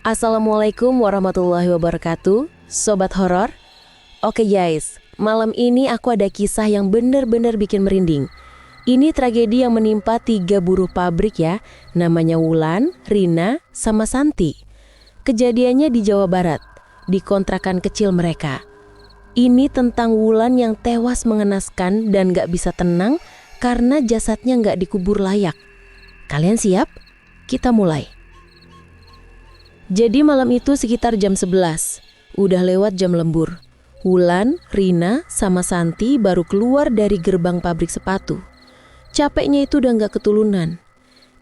Assalamualaikum warahmatullahi wabarakatuh, Sobat Horor. Oke guys, malam ini aku ada kisah yang bener-bener bikin merinding. Ini tragedi yang menimpa 3 buruh pabrik ya, namanya Wulan, Rina, sama Santi. Kejadiannya di Jawa Barat, di kontrakan kecil mereka. Ini tentang Wulan yang tewas mengenaskan dan gak bisa tenang karena jasadnya gak dikubur layak. Kalian siap? Kita mulai. Jadi malam itu sekitar jam 11, udah lewat jam lembur. Wulan, Rina, sama Santi baru keluar dari gerbang pabrik sepatu. Capeknya itu udah gak ketulunan.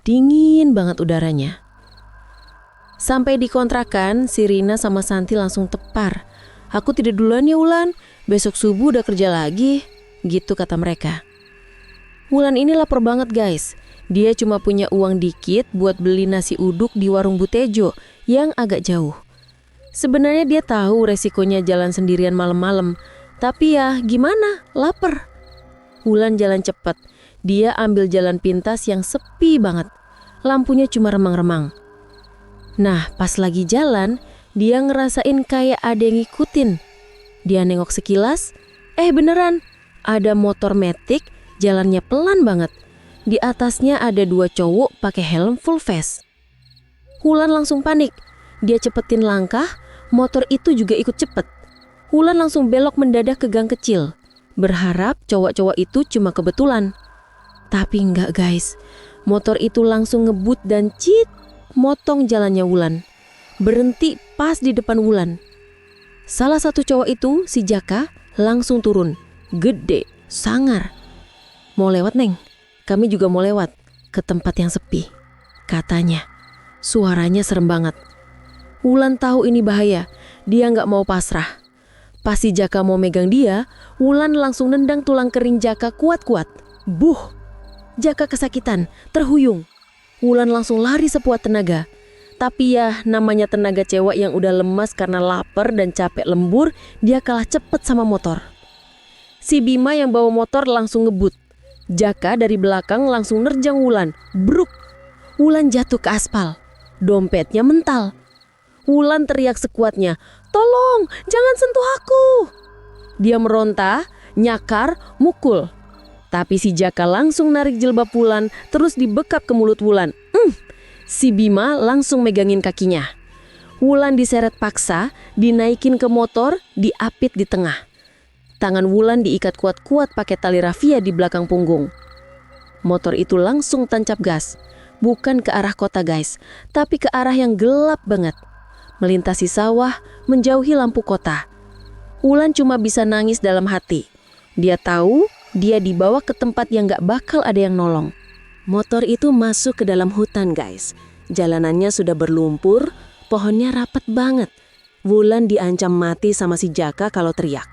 Dingin banget udaranya. Sampai di kontrakan, si Rina sama Santi langsung tepar. Aku tidur duluan ya Wulan, besok subuh udah kerja lagi, gitu kata mereka. Wulan ini lapar banget guys. Dia cuma punya uang dikit buat beli nasi uduk di warung Butejo yang agak jauh. Sebenarnya dia tahu resikonya jalan sendirian malam-malam, tapi ya gimana, lapar. Wulan jalan cepat. Dia ambil jalan pintas yang sepi banget. Lampunya cuma remang-remang. Nah, pas lagi jalan, dia ngerasain kayak ada yang ngikutin. Dia nengok sekilas, beneran, ada motor metik, jalannya pelan banget. Di atasnya ada 2 cowok pakai helm full face. Wulan langsung panik. Dia cepetin langkah, motor itu juga ikut cepet. Wulan langsung belok mendadak ke gang kecil, berharap cowok-cowok itu cuma kebetulan. Tapi enggak guys, motor itu langsung ngebut dan motong jalannya Wulan. Berhenti pas di depan Wulan. Salah satu cowok itu, si Jaka, langsung turun. Gede, sangar. Mau lewat Neng? Kami juga mau lewat ke tempat yang sepi, katanya. Suaranya serem banget. Wulan tahu ini bahaya, dia nggak mau pasrah. Pas si Jaka mau megang dia, Wulan langsung nendang tulang kering Jaka kuat-kuat. Buh! Jaka kesakitan, terhuyung. Wulan langsung lari sekuat tenaga. Tapi ya namanya tenaga cewek yang udah lemas karena lapar dan capek lembur, dia kalah cepet sama motor. Si Bima yang bawa motor langsung ngebut. Jaka dari belakang langsung nerjang Wulan. Bruk! Wulan jatuh ke aspal. Dompetnya mental. Wulan teriak sekuatnya, "Tolong, jangan sentuh aku!" Dia meronta, nyakar, mukul. Tapi si Jaka langsung narik jilbab Wulan, terus dibekap ke mulut Wulan. Si Bima langsung megangin kakinya. Wulan diseret paksa, dinaikin ke motor, diapit di tengah. Tangan Wulan diikat kuat-kuat pakai tali rafia di belakang punggung. Motor itu langsung tancap gas. Bukan ke arah kota guys, tapi ke arah yang gelap banget. Melintasi sawah, menjauhi lampu kota. Wulan cuma bisa nangis dalam hati. Dia tahu dia dibawa ke tempat yang gak bakal ada yang nolong. Motor itu masuk ke dalam hutan guys. Jalanannya sudah berlumpur, pohonnya rapat banget. Wulan diancam mati sama si Jaka kalau teriak.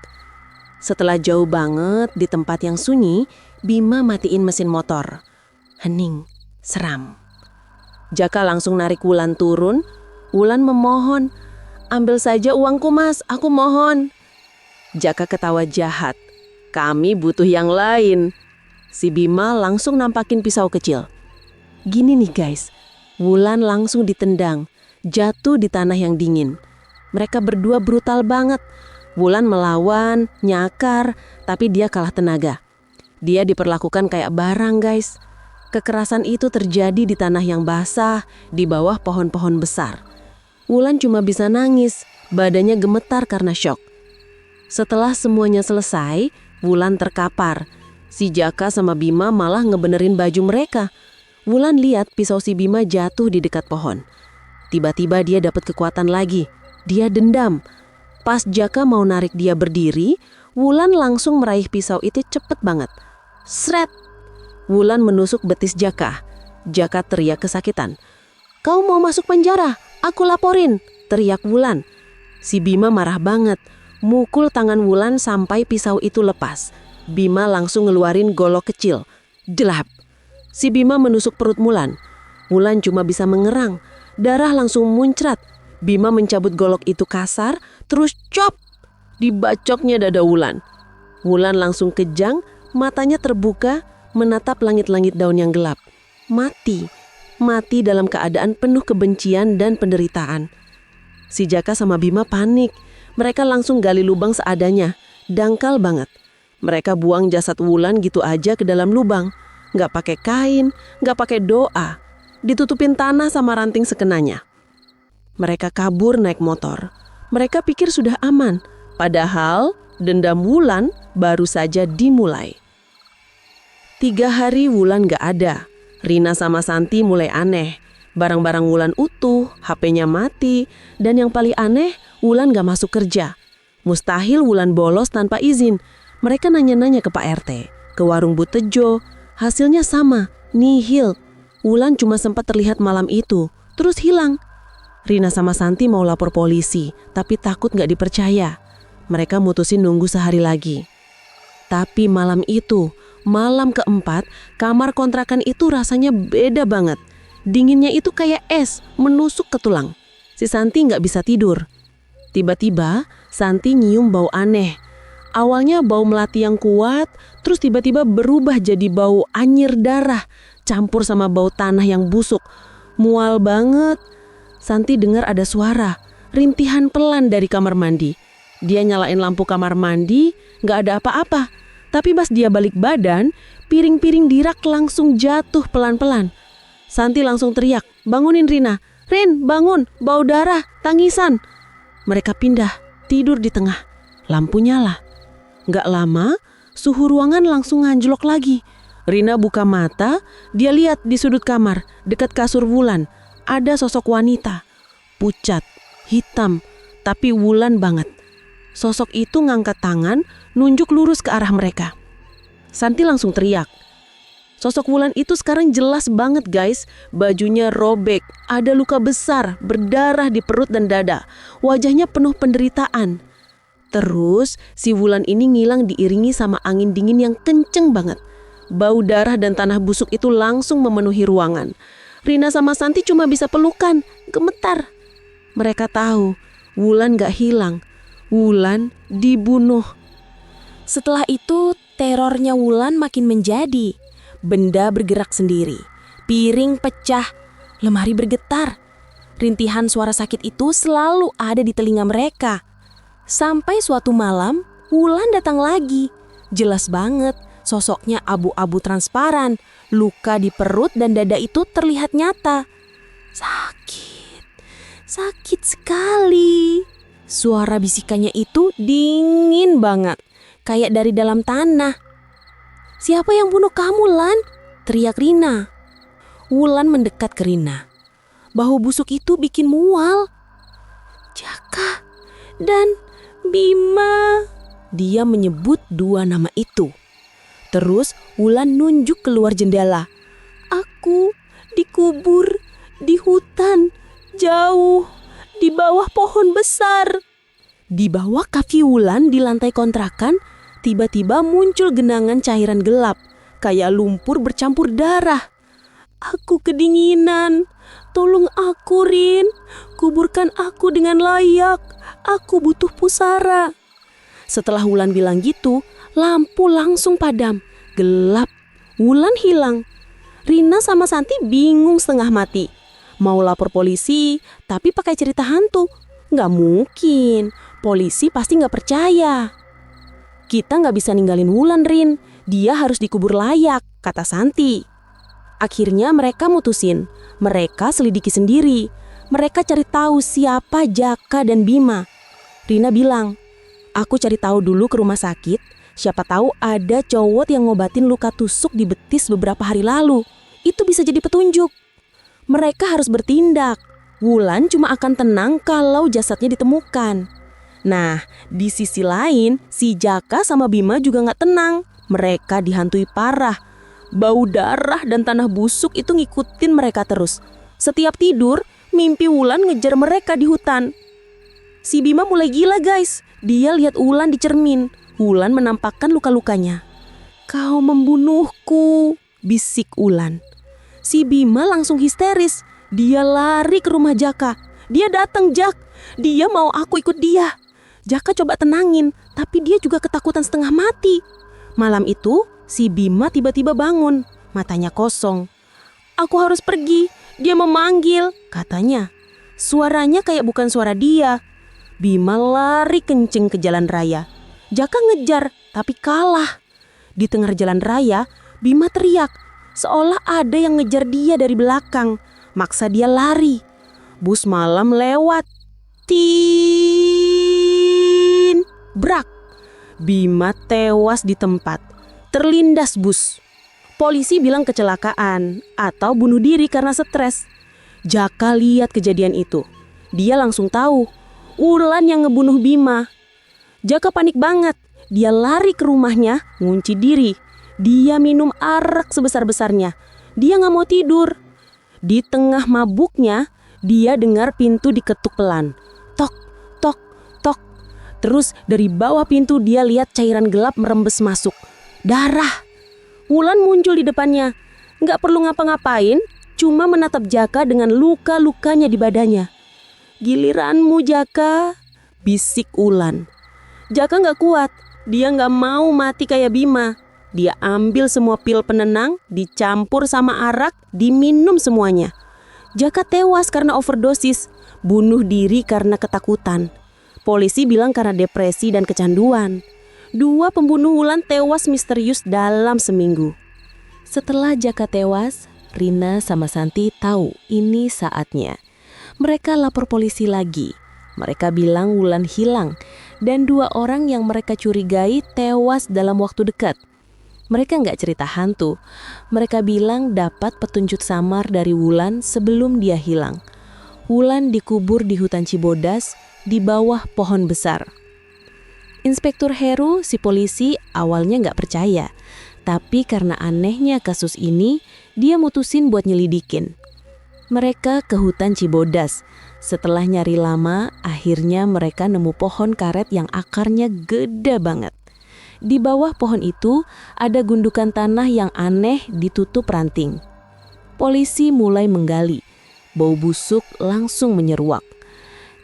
Setelah jauh banget di tempat yang sunyi, Bima matiin mesin motor. Hening, seram. Jaka langsung narik Wulan turun. Wulan memohon, "Ambil saja uangku mas, aku mohon." Jaka ketawa jahat. "Kami butuh yang lain." Si Bima langsung nampakin pisau kecil. Gini nih guys, Wulan langsung ditendang, jatuh di tanah yang dingin. Mereka berdua brutal banget. Wulan melawan, nyakar, tapi dia kalah tenaga. Dia diperlakukan kayak barang guys. Kekerasan itu terjadi di tanah yang basah, di bawah pohon-pohon besar. Wulan cuma bisa nangis, badannya gemetar karena syok. Setelah semuanya selesai, Wulan terkapar. Si Jaka sama Bima malah ngebenerin baju mereka. Wulan lihat pisau si Bima jatuh di dekat pohon. Tiba-tiba dia dapat kekuatan lagi. Dia dendam. Pas Jaka mau narik dia berdiri, Wulan langsung meraih pisau itu cepet banget. Sret! Wulan menusuk betis Jaka. Jaka teriak kesakitan. "Kau mau masuk penjara? Aku laporin!" teriak Wulan. Si Bima marah banget. Mukul tangan Wulan sampai pisau itu lepas. Bima langsung ngeluarin golok kecil. Jelap! Si Bima menusuk perut Wulan. Wulan cuma bisa mengerang. Darah langsung muncrat. Bima mencabut golok itu kasar, terus cop! Dibacoknya dada Wulan. Wulan langsung kejang, matanya terbuka, menatap langit-langit daun yang gelap. Mati dalam keadaan penuh kebencian dan penderitaan. Si Jaka sama Bima panik. Mereka langsung gali lubang seadanya. Dangkal banget. Mereka buang jasad Wulan gitu aja ke dalam lubang. Nggak pakai kain, nggak pakai doa. Ditutupin tanah sama ranting sekenanya. Mereka kabur naik motor. Mereka pikir sudah aman. Padahal dendam Wulan baru saja dimulai. 3 hari Wulan nggak ada. Rina sama Santi mulai aneh. Barang-barang Wulan utuh, HP-nya mati, dan yang paling aneh, Wulan gak masuk kerja. Mustahil Wulan bolos tanpa izin. Mereka nanya-nanya ke Pak RT, ke warung Bu Tejo. Hasilnya sama, nihil. Wulan cuma sempat terlihat malam itu, terus hilang. Rina sama Santi mau lapor polisi, tapi takut gak dipercaya. Mereka mutusin nunggu sehari lagi. Tapi malam itu, malam keempat, kamar kontrakan itu rasanya beda banget. Dinginnya itu kayak es, menusuk ke tulang. Si Santi nggak bisa tidur. Tiba-tiba, Santi nyium bau aneh. Awalnya bau melati yang kuat, terus tiba-tiba berubah jadi bau anyir darah, campur sama bau tanah yang busuk. Mual banget. Santi dengar ada suara, rintihan pelan dari kamar mandi. Dia nyalain lampu kamar mandi, nggak ada apa-apa. Tapi pas dia balik badan, piring-piring di rak langsung jatuh pelan-pelan. Santi langsung teriak, bangunin Rina. Rin, bangun, bau darah, tangisan. Mereka pindah, tidur di tengah. Lampu nyala. Nggak lama, suhu ruangan langsung anjlok lagi. Rina buka mata, dia lihat di sudut kamar, dekat kasur Wulan. Ada sosok wanita, pucat, hitam, tapi Wulan banget. Sosok itu ngangkat tangan, nunjuk lurus ke arah mereka. Santi langsung teriak. Sosok Wulan itu sekarang jelas banget guys. Bajunya robek, ada luka besar, berdarah di perut dan dada. Wajahnya penuh penderitaan. Terus si Wulan ini ngilang diiringi sama angin dingin yang kenceng banget. Bau darah dan tanah busuk itu langsung memenuhi ruangan. Rina sama Santi cuma bisa pelukan, gemetar. Mereka tahu Wulan gak hilang, Wulan dibunuh. Setelah itu terornya Wulan makin menjadi. Benda bergerak sendiri, piring pecah, lemari bergetar. Rintihan suara sakit itu selalu ada di telinga mereka. Sampai suatu malam, Wulan datang lagi. Jelas banget, sosoknya abu-abu transparan. Luka di perut dan dada itu terlihat nyata. Sakit sekali. Suara bisikannya itu dingin banget, kayak dari dalam tanah. Siapa yang bunuh kamu, Lan? Teriak Rina. Wulan mendekat ke Rina. Bahu busuk itu bikin mual. Jaka dan Bima. Dia menyebut 2 nama itu. Terus Wulan nunjuk keluar jendela. Aku dikubur di hutan, jauh, di bawah pohon besar. Di bawah kaki Wulan di lantai kontrakan, tiba-tiba muncul genangan cairan gelap, kayak lumpur bercampur darah. Aku kedinginan. Tolong aku, Rin. Kuburkan aku dengan layak. Aku butuh pusara. Setelah Wulan bilang gitu, lampu langsung padam. Gelap. Wulan hilang. Rina sama Santi bingung setengah mati. Mau lapor polisi, tapi pakai cerita hantu. Nggak mungkin. Polisi pasti nggak percaya. Kita nggak bisa ninggalin Wulan, Rin. Dia harus dikubur layak, kata Santi. Akhirnya mereka mutusin. Mereka selidiki sendiri. Mereka cari tahu siapa Jaka dan Bima. Rina bilang, aku cari tahu dulu ke rumah sakit. Siapa tahu ada cowok yang ngobatin luka tusuk di betis beberapa hari lalu. Itu bisa jadi petunjuk. Mereka harus bertindak. Wulan cuma akan tenang kalau jasadnya ditemukan. Nah, di sisi lain, si Jaka sama Bima juga gak tenang. Mereka dihantui parah. Bau darah dan tanah busuk itu ngikutin mereka terus. Setiap tidur, mimpi Wulan ngejar mereka di hutan. Si Bima mulai gila guys. Dia lihat Wulan di cermin. Wulan menampakkan luka-lukanya. Kau membunuhku, bisik Wulan. Si Bima langsung histeris. Dia lari ke rumah Jaka. Dia datang, Jak. Dia mau aku ikut dia. Jaka coba tenangin, tapi dia juga ketakutan setengah mati. Malam itu, si Bima tiba-tiba bangun, matanya kosong. Aku harus pergi, dia memanggil, katanya. Suaranya kayak bukan suara dia. Bima lari kenceng ke jalan raya. Jaka ngejar, tapi kalah. Di tengah jalan raya, Bima teriak, seolah ada yang ngejar dia dari belakang. Maksa dia lari. Bus malam lewat. Tin! Brak! Bima tewas di tempat. Terlindas bus. Polisi bilang kecelakaan atau bunuh diri karena stres. Jaka lihat kejadian itu. Dia langsung tahu, Wulan yang ngebunuh Bima. Jaka panik banget. Dia lari ke rumahnya, ngunci diri. Dia minum arak sebesar-besarnya. Dia gak mau tidur. Di tengah mabuknya, dia dengar pintu diketuk pelan. Tok, tok, tok. Terus dari bawah pintu dia lihat cairan gelap merembes masuk. Darah. Wulan muncul di depannya. Gak perlu ngapa-ngapain, cuma menatap Jaka dengan luka-lukanya di badannya. Giliranmu Jaka, bisik Wulan. Jaka gak kuat, dia gak mau mati kayak Bima. Dia ambil semua pil penenang, dicampur sama arak, diminum semuanya. Jaka tewas karena overdosis, bunuh diri karena ketakutan. Polisi bilang karena depresi dan kecanduan. 2 pembunuh Wulan tewas misterius dalam seminggu. Setelah Jaka tewas, Rina sama Santi tahu ini saatnya. Mereka lapor polisi lagi. Mereka bilang Wulan hilang dan 2 orang yang mereka curigai tewas dalam waktu dekat. Mereka nggak cerita hantu. Mereka bilang dapat petunjuk samar dari Wulan sebelum dia hilang. Wulan dikubur di hutan Cibodas di bawah pohon besar. Inspektur Heru, si polisi, awalnya nggak percaya. Tapi karena anehnya kasus ini, dia mutusin buat nyelidikin. Mereka ke hutan Cibodas. Setelah nyari lama, akhirnya mereka nemu pohon karet yang akarnya gede banget. Di bawah pohon itu ada gundukan tanah yang aneh ditutup ranting. Polisi mulai menggali. Bau busuk langsung menyeruak.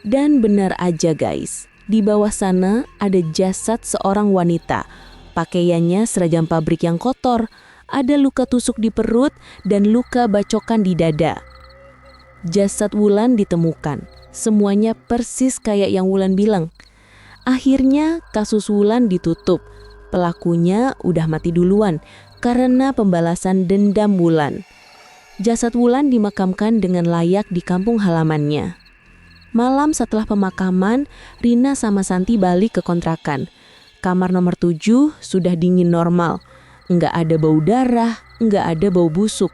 Dan benar aja guys, di bawah sana ada jasad seorang wanita. Pakaiannya seragam pabrik yang kotor, ada luka tusuk di perut dan luka bacokan di dada. Jasad Wulan ditemukan, semuanya persis kayak yang Wulan bilang. Akhirnya kasus Wulan ditutup. Pelakunya udah mati duluan karena pembalasan dendam Wulan. Jasad Wulan dimakamkan dengan layak di kampung halamannya. Malam setelah pemakaman, Rina sama Santi balik ke kontrakan. Kamar nomor 7 sudah dingin normal. Nggak ada bau darah, nggak ada bau busuk.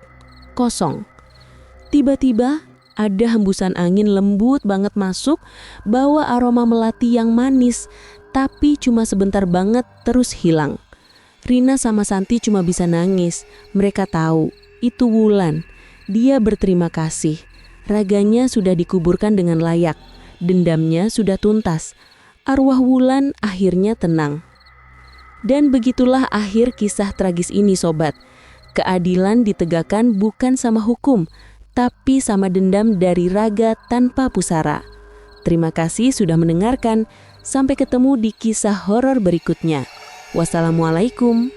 Kosong. Tiba-tiba ada hembusan angin lembut banget masuk, bawa aroma melati yang manis, tapi cuma sebentar banget terus hilang. Rina sama Santi cuma bisa nangis. Mereka tahu, itu Wulan. Dia berterima kasih. Raganya sudah dikuburkan dengan layak. Dendamnya sudah tuntas. Arwah Wulan akhirnya tenang. Dan begitulah akhir kisah tragis ini sobat. Keadilan ditegakkan bukan sama hukum, tapi sama dendam dari raga tanpa pusara. Terima kasih sudah mendengarkan. Sampai ketemu di kisah horor berikutnya. Wassalamualaikum.